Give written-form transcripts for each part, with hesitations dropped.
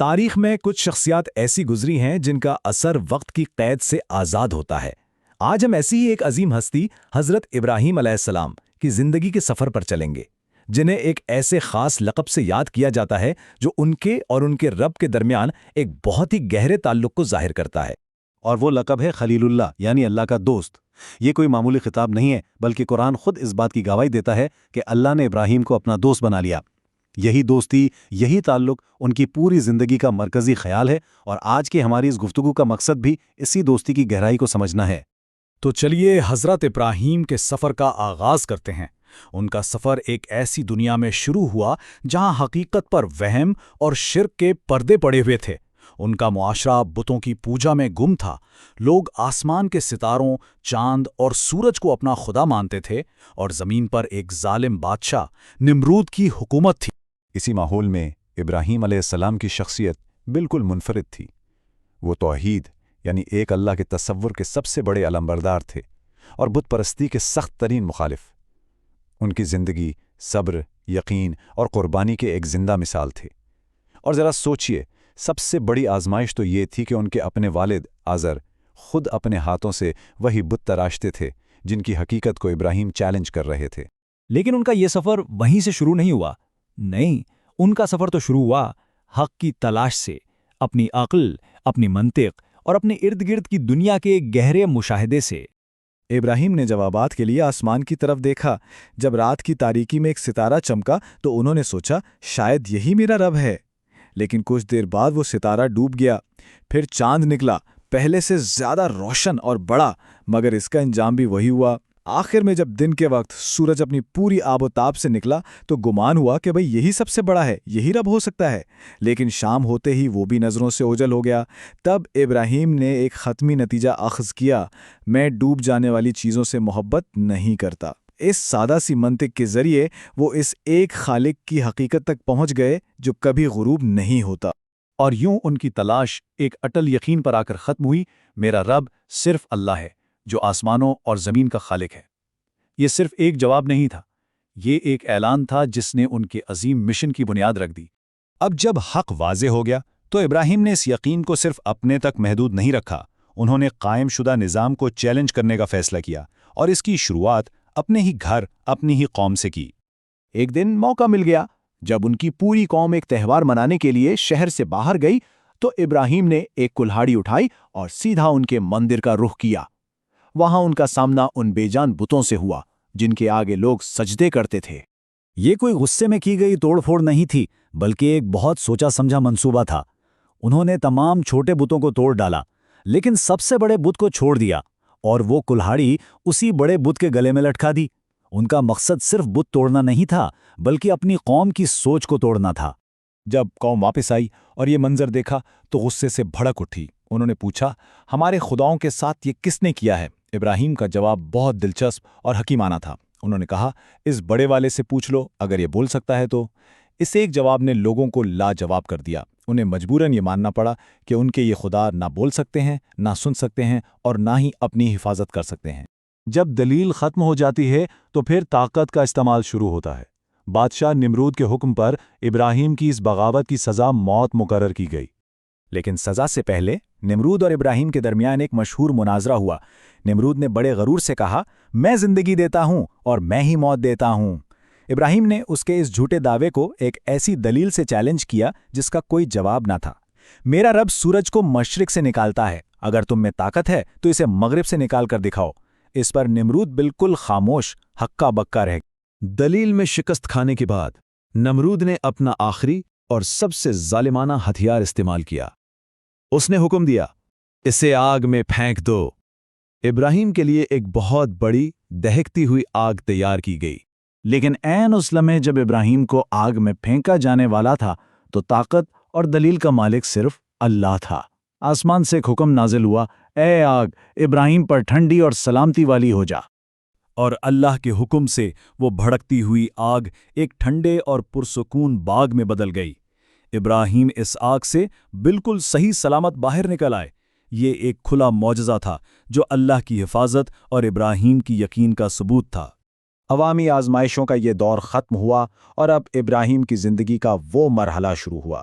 تاریخ میں کچھ شخصیات ایسی گزری ہیں جن کا اثر وقت کی قید سے آزاد ہوتا ہے۔ آج ہم ایسی ہی ایک عظیم ہستی حضرت ابراہیم علیہ السلام کی زندگی کے سفر پر چلیں گے، جنہیں ایک ایسے خاص لقب سے یاد کیا جاتا ہے جو ان کے اور ان کے رب کے درمیان ایک بہت ہی گہرے تعلق کو ظاہر کرتا ہے۔ اور وہ لقب ہے خلیل اللہ، یعنی اللہ کا دوست۔ یہ کوئی معمولی خطاب نہیں ہے، بلکہ قرآن خود اس بات کی گواہی دیتا ہے کہ اللہ نے ابراہیم کو اپنا دوست بنا لیا۔ یہی دوستی، یہی تعلق ان کی پوری زندگی کا مرکزی خیال ہے، اور آج کی ہماری اس گفتگو کا مقصد بھی اسی دوستی کی گہرائی کو سمجھنا ہے۔ تو چلیے حضرت ابراہیم کے سفر کا آغاز کرتے ہیں۔ ان کا سفر ایک ایسی دنیا میں شروع ہوا جہاں حقیقت پر وہم اور شرک کے پردے پڑے ہوئے تھے۔ ان کا معاشرہ بتوں کی پوجا میں گم تھا۔ لوگ آسمان کے ستاروں، چاند اور سورج کو اپنا خدا مانتے تھے، اور زمین پر ایک ظالم بادشاہ نمرود کی حکومت تھی۔ اسی ماحول میں ابراہیم علیہ السلام کی شخصیت بالکل منفرد تھی۔ وہ توحید یعنی ایک اللہ کے تصور کے سب سے بڑے علمبردار تھے، اور بت پرستی کے سخت ترین مخالف۔ ان کی زندگی صبر، یقین اور قربانی کے ایک زندہ مثال تھی۔ اور ذرا سوچئے، سب سے بڑی آزمائش تو یہ تھی کہ ان کے اپنے والد آزر خود اپنے ہاتھوں سے وہی بت تراشتے تھے جن کی حقیقت کو ابراہیم چیلنج کر رہے تھے۔ لیکن ان کا یہ سفر وہیں سے شروع نہیں ہوا۔ نہیں، ان کا سفر تو شروع ہوا حق کی تلاش سے، اپنی عقل، اپنی منطق اور اپنے ارد گرد کی دنیا کے گہرے مشاہدے سے۔ ابراہیم نے جوابات کے لیے آسمان کی طرف دیکھا۔ جب رات کی تاریکی میں ایک ستارہ چمکا تو انہوں نے سوچا شاید یہی میرا رب ہے، لیکن کچھ دیر بعد وہ ستارہ ڈوب گیا۔ پھر چاند نکلا، پہلے سے زیادہ روشن اور بڑا، مگر اس کا انجام بھی وہی ہوا۔ آخر میں جب دن کے وقت سورج اپنی پوری آب و تاب سے نکلا تو گمان ہوا کہ بھئی یہی سب سے بڑا ہے، یہی رب ہو سکتا ہے، لیکن شام ہوتے ہی وہ بھی نظروں سے اوجھل ہو گیا۔ تب ابراہیم نے ایک حتمی نتیجہ اخذ کیا: میں ڈوب جانے والی چیزوں سے محبت نہیں کرتا۔ اس سادہ سی منطق کے ذریعے وہ اس ایک خالق کی حقیقت تک پہنچ گئے جو کبھی غروب نہیں ہوتا۔ اور یوں ان کی تلاش ایک اٹل یقین پر آ کر ختم ہوئی: میرا رب صرف اللہ ہے جو آسمانوں اور زمین کا خالق ہے۔ یہ صرف ایک جواب نہیں تھا، یہ ایک اعلان تھا جس نے ان کے عظیم مشن کی بنیاد رکھ دی۔ اب جب حق واضح ہو گیا تو ابراہیم نے اس یقین کو صرف اپنے تک محدود نہیں رکھا، انہوں نے قائم شدہ نظام کو چیلنج کرنے کا فیصلہ کیا، اور اس کی شروعات اپنے ہی گھر، اپنی ہی قوم سے کی۔ ایک دن موقع مل گیا جب ان کی پوری قوم ایک تہوار منانے کے لیے شہر سے باہر گئی تو ابراہیم نے ایک کلہاڑی اٹھائی اور سیدھا ان کے مندر کا رخ کیا۔ وہاں ان کا سامنا ان بے جان بتوں سے ہوا جن کے آگے لوگ سجدے کرتے تھے۔ یہ کوئی غصے میں کی گئی توڑ پھوڑ نہیں تھی، بلکہ ایک بہت سوچا سمجھا منصوبہ تھا۔ انہوں نے تمام چھوٹے بتوں کو توڑ ڈالا، لیکن سب سے بڑے بت کو چھوڑ دیا، اور وہ کلہاڑی اسی بڑے بت کے گلے میں لٹکا دی۔ ان کا مقصد صرف بت توڑنا نہیں تھا، بلکہ اپنی قوم کی سوچ کو توڑنا تھا۔ جب قوم واپس آئی اور یہ منظر دیکھا تو غصے سے بھڑک اٹھی۔ انہوں نے پوچھا، ہمارے خداؤں کے ساتھ یہ کس نے کیا ہے؟ ابراہیم کا جواب بہت دلچسپ اور حکیمانہ تھا۔ انہوں نے کہا، اس بڑے والے سے پوچھ لو، اگر یہ بول سکتا ہے تو۔ اس ایک جواب نے لوگوں کو لاجواب کر دیا۔ انہیں مجبوراً یہ ماننا پڑا کہ ان کے یہ خدا نہ بول سکتے ہیں، نہ سن سکتے ہیں، اور نہ ہی اپنی حفاظت کر سکتے ہیں۔ جب دلیل ختم ہو جاتی ہے تو پھر طاقت کا استعمال شروع ہوتا ہے۔ بادشاہ نمرود کے حکم پر ابراہیم کی اس بغاوت کی سزا موت مقرر کی گئی۔ لیکن سزا سے پہلے نمرود اور ابراہیم کے درمیان ایک مشہور مناظرہ ہوا۔ نمرود نے بڑے غرور سے کہا، میں زندگی دیتا ہوں اور میں ہی موت دیتا ہوں۔ ابراہیم نے اس کے اس جھوٹے دعوے کو ایک ایسی دلیل سے چیلنج کیا جس کا کوئی جواب نہ تھا۔ میرا رب سورج کو مشرق سے نکالتا ہے، اگر تم میں طاقت ہے تو اسے مغرب سے نکال کر دکھاؤ۔ اس پر نمرود بالکل خاموش، ہکا بکا رہ گیا۔ دلیل میں شکست کھانے کے بعد نمرود نے اپنا آخری اور سب سے ظالمانہ ہتھیار استعمال کیا۔ اس نے حکم دیا، اسے آگ میں پھینک دو۔ ابراہیم کے لیے ایک بہت بڑی دہکتی ہوئی آگ تیار کی گئی۔ لیکن عین اس لمحے جب ابراہیم کو آگ میں پھینکا جانے والا تھا تو طاقت اور دلیل کا مالک صرف اللہ تھا۔ آسمان سے ایک حکم نازل ہوا، اے آگ، ابراہیم پر ٹھنڈی اور سلامتی والی ہو جا۔ اور اللہ کے حکم سے وہ بھڑکتی ہوئی آگ ایک ٹھنڈے اور پرسکون باغ میں بدل گئی۔ ابراہیم اس آگ سے بالکل صحیح سلامت باہر نکل آئے۔ یہ ایک کھلا معجزہ تھا جو اللہ کی حفاظت اور ابراہیم کی یقین کا ثبوت تھا۔ عوامی آزمائشوں کا یہ دور ختم ہوا اور اب ابراہیم کی زندگی کا وہ مرحلہ شروع ہوا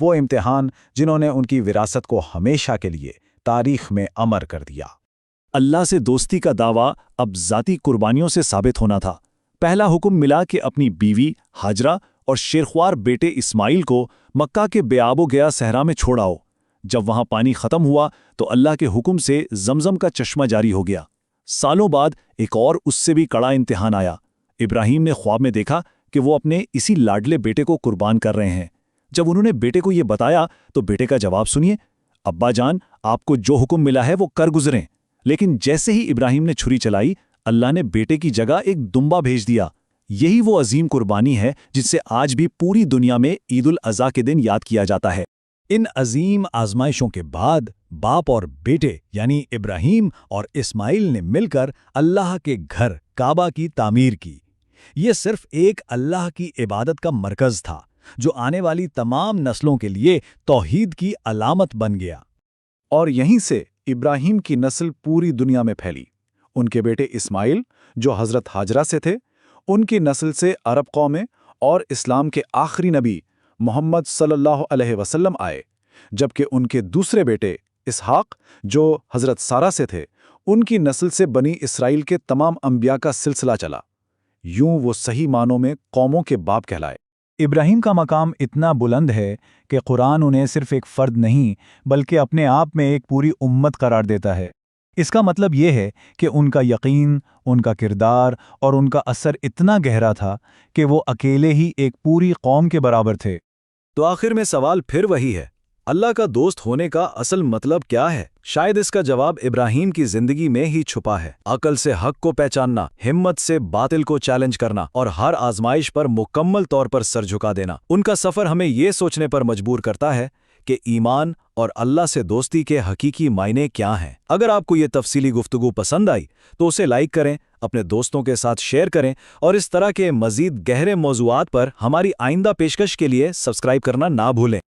وہ امتحان جنہوں نے ان کی وراثت کو ہمیشہ کے لیے تاریخ میں امر کر دیا۔ اللہ سے دوستی کا دعویٰ اب ذاتی قربانیوں سے ثابت ہونا تھا۔ پہلا حکم ملا کہ اپنی بیوی ہاجرہ اور شیرخوار بیٹے اسماعیل کو مکہ کے بے آب و گیا صحرا میں چھوڑ آؤ۔ جب وہاں پانی ختم ہوا تو اللہ کے حکم سے زمزم کا چشمہ جاری ہو گیا۔ سالوں بعد ایک اور اس سے بھی کڑا امتحان آیا۔ ابراہیم نے خواب میں دیکھا کہ وہ اپنے اسی لاڈلے بیٹے کو قربان کر رہے ہیں۔ جب انہوں نے بیٹے کو یہ بتایا تو بیٹے کا جواب سنیے، ابا جان آپ کو جو حکم ملا ہے وہ کر گزریں۔ لیکن جیسے ہی ابراہیم نے چھری چلائی، اللہ نے بیٹے کی جگہ ایک دمبا بھیج دیا۔ یہی وہ عظیم قربانی ہے جس سے آج بھی پوری دنیا میں عید الاضحیٰ کے دن یاد کیا جاتا ہے۔ ان عظیم آزمائشوں کے بعد باپ اور بیٹے یعنی ابراہیم اور اسماعیل نے مل کر اللہ کے گھر کعبہ کی تعمیر کی۔ یہ صرف ایک اللہ کی عبادت کا مرکز تھا جو آنے والی تمام نسلوں کے لیے توحید کی علامت بن گیا۔ اور یہیں سے ابراہیم کی نسل پوری دنیا میں پھیلی۔ ان کے بیٹے اسماعیل جو حضرت ہاجرہ سے تھے، ان کی نسل سے عرب قومیں اور اسلام کے آخری نبی محمد صلی اللہ علیہ وسلم آئے، جبکہ ان کے دوسرے بیٹے اسحاق جو حضرت سارہ سے تھے، ان کی نسل سے بنی اسرائیل کے تمام انبیاء کا سلسلہ چلا۔ یوں وہ صحیح معنوں میں قوموں کے باپ کہلائے۔ ابراہیم کا مقام اتنا بلند ہے کہ قرآن انہیں صرف ایک فرد نہیں بلکہ اپنے آپ میں ایک پوری امت قرار دیتا ہے۔ اس کا مطلب یہ ہے کہ ان کا یقین، ان کا کردار اور ان کا اثر اتنا گہرا تھا کہ وہ اکیلے ہی ایک پوری قوم کے برابر تھے۔ تو آخر میں سوال پھر وہی ہے، اللہ کا دوست ہونے کا اصل مطلب کیا ہے؟ شاید اس کا جواب ابراہیم کی زندگی میں ہی چھپا ہے۔ عقل سے حق کو پہچاننا، ہمت سے باطل کو چیلنج کرنا اور ہر آزمائش پر مکمل طور پر سر جھکا دینا۔ ان کا سفر ہمیں یہ سوچنے پر مجبور کرتا ہے کہ ایمان اور اللہ سے دوستی کے حقیقی معنی کیا ہیں۔ اگر آپ کو یہ تفصیلی گفتگو پسند آئی تو اسے لائک کریں، اپنے دوستوں کے ساتھ شیئر کریں اور اس طرح کے مزید گہرے موضوعات پر ہماری آئندہ پیشکش کے لیے سبسکرائب کرنا نہ بھولیں۔